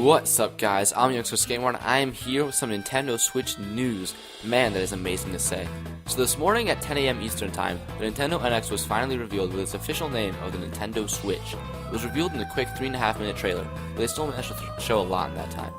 What's up, guys? I'm JoyCons and I am here with some Nintendo Switch news. Man, that is amazing to say. So this morning at 10 a.m. Eastern Time, the Nintendo NX was finally revealed with its official name of the Nintendo Switch. It was revealed in a quick 3.5-minute trailer, but they still managed to show a lot in that time.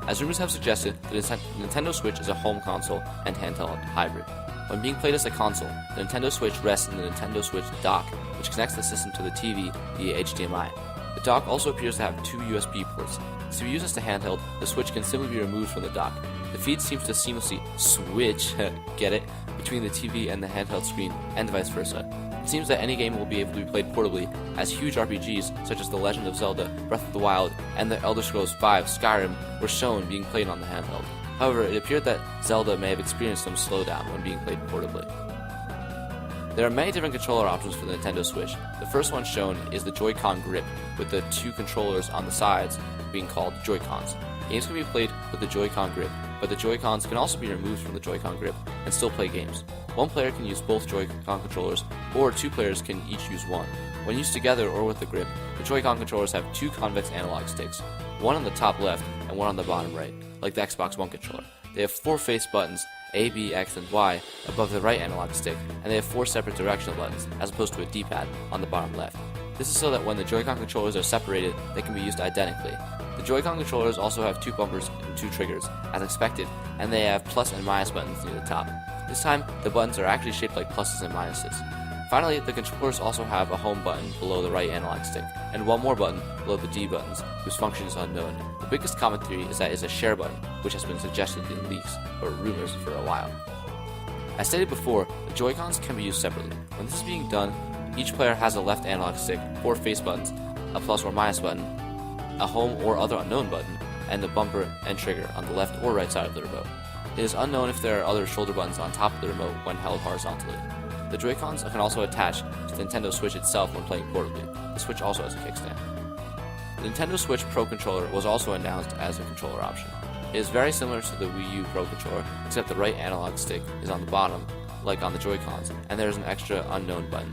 As rumors have suggested, the Nintendo Switch is a home console and handheld hybrid. When being played as a console, the Nintendo Switch rests in the Nintendo Switch dock, which connects the system to the TV via HDMI. The dock also appears to have 2 USB ports. To be used as a handheld, the Switch can simply be removed from the dock. The feed seems to seamlessly switch, get it, between the TV and the handheld screen, and vice versa. It seems that any game will be able to be played portably, as huge RPGs such as The Legend of Zelda, Breath of the Wild, and The Elder Scrolls V Skyrim were shown being played on the handheld. However, it appeared that Zelda may have experienced some slowdown when being played portably. There are many different controller options for the Nintendo Switch. The first one shown is the Joy-Con grip, with the 2 controllers on the sides being called JoyCons. Games can be played with the Joy-Con grip, but the Joy-Cons can also be removed from the Joy-Con grip and still play games. One player can use both Joy-Con controllers, or 2 players can each use one. When used together or with the grip, the Joy-Con controllers have 2 convex analog sticks, one on the top left and one on the bottom right, like the Xbox One controller. They have 4 face buttons, A, B, X, and Y, above the right analog stick, and they have 4 separate directional buttons, as opposed to a D-pad on the bottom left. This is so that when the Joy-Con controllers are separated, they can be used identically. The Joy-Con controllers also have 2 bumpers and 2 triggers, as expected, and they have plus and minus buttons near the top. This time, the buttons are actually shaped like pluses and minuses. Finally, the controllers also have a home button below the right analog stick, and one more button below the D buttons, whose function is unknown. The biggest common theory is that it is a share button, which has been suggested in leaks or rumors for a while. As stated before, the Joy-Cons can be used separately. When this is being done, each player has a left analog stick, 4 face buttons, a plus or minus button, a home or other unknown button, and a bumper and trigger on the left or right side of the remote. It is unknown if there are other shoulder buttons on top of the remote when held horizontally. The Joy-Cons can also attach to the Nintendo Switch itself when playing portably. The Switch also has a kickstand. The Nintendo Switch Pro Controller was also announced as a controller option. It is very similar to the Wii U Pro Controller, except the right analog stick is on the bottom, like on the Joy-Cons, and there is an extra unknown button.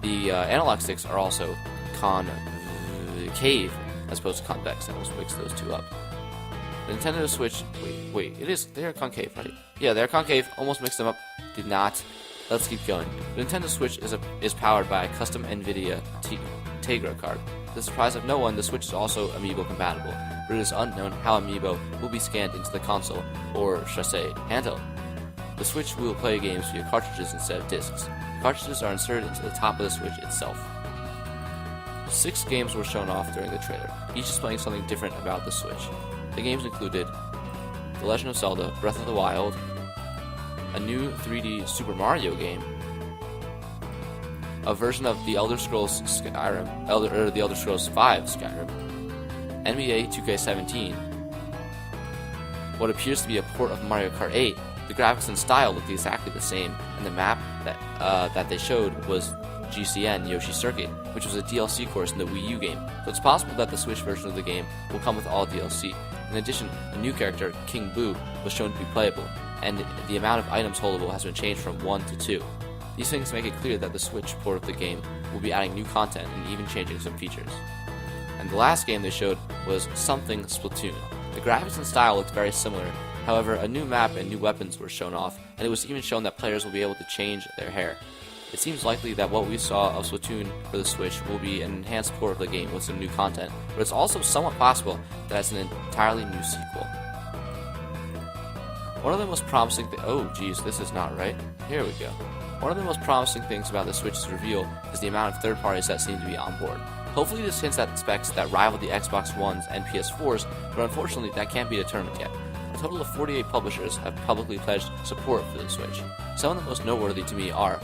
The analog sticks are also concave as opposed to convex. I almost mixed those 2 up. The Nintendo Switch, they are concave, right? Yeah, they're concave, almost mixed them up, did not. Let's keep going. The Nintendo Switch is powered by a custom NVIDIA Tegra card. To the surprise of no one, the Switch is also Amiibo compatible, but it is unknown how Amiibo will be scanned into the console, or should I say, handheld. The Switch will play games via cartridges instead of discs. The cartridges are inserted into the top of the Switch itself. 6 games were shown off during the trailer, each displaying something different about the Switch. The games included The Legend of Zelda, Breath of the Wild, a new 3D Super Mario game, a version of The Elder Scrolls Skyrim, The Elder Scrolls V Skyrim, NBA 2K17, what appears to be a port of Mario Kart 8. The graphics and style looked exactly the same, and the map that they showed was GCN Yoshi Circuit, which was a DLC course in the Wii U game, so it's possible that the Switch version of the game will come with all DLC. In addition, a new character, King Boo, was shown to be playable, and the amount of items holdable has been changed from 1 to 2. These things make it clear that the Switch port of the game will be adding new content and even changing some features. And the last game they showed was something Splatoon. The graphics and style looked very similar, however a new map and new weapons were shown off, and it was even shown that players will be able to change their hair. It seems likely that what we saw of Splatoon for the Switch will be an enhanced port of the game with some new content, but it's also somewhat possible that it's an entirely new sequel. One of the most promising this is not right. Here we go. One of the most promising things about the Switch's reveal is the amount of third parties that seem to be on board. Hopefully this hints at specs that rival the Xbox Ones and PS4s, but unfortunately that can't be determined yet. A total of 48 publishers have publicly pledged support for the Switch. Some of the most noteworthy to me are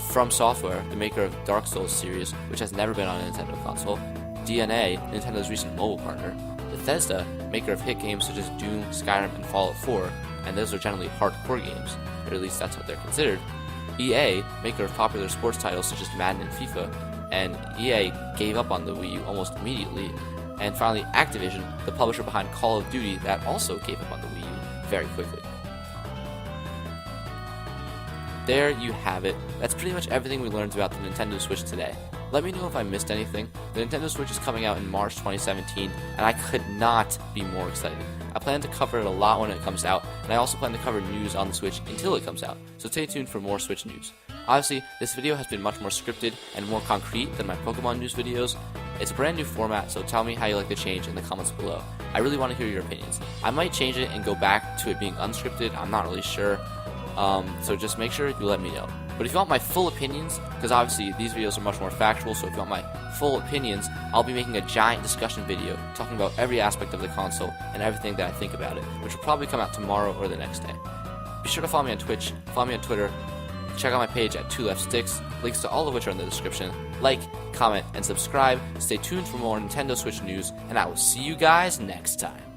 From Software, the maker of Dark Souls series, which has never been on a Nintendo console, DNA, Nintendo's recent mobile partner, Bethesda, maker of hit games such as Doom, Skyrim, and Fallout 4, and those are generally hardcore games, or at least that's what they're considered, EA, maker of popular sports titles such as Madden and FIFA, and EA gave up on the Wii U almost immediately, and finally Activision, the publisher behind Call of Duty, that also gave up on the Wii U very quickly. There you have it. That's pretty much everything we learned about the Nintendo Switch today. Let me know if I missed anything. The Nintendo Switch is coming out in March 2017, and I could not be more excited. I plan to cover it a lot when it comes out, and I also plan to cover news on the Switch until it comes out, so stay tuned for more Switch news. Obviously, this video has been much more scripted and more concrete than my Pokemon news videos. It's a brand new format, so tell me how you like the change in the comments below. I really want to hear your opinions. I might change it and go back to it being unscripted, I'm not really sure. So just make sure you let me know. But if you want my full opinions, because obviously these videos are much more factual, so if you want my full opinions, I'll be making a giant discussion video talking about every aspect of the console and everything that I think about it, which will probably come out tomorrow or the next day. Be sure to follow me on Twitch, follow me on Twitter, check out my page at 2LeftSticks, links to all of which are in the description. Like, comment, and subscribe. Stay tuned for more Nintendo Switch news, and I will see you guys next time.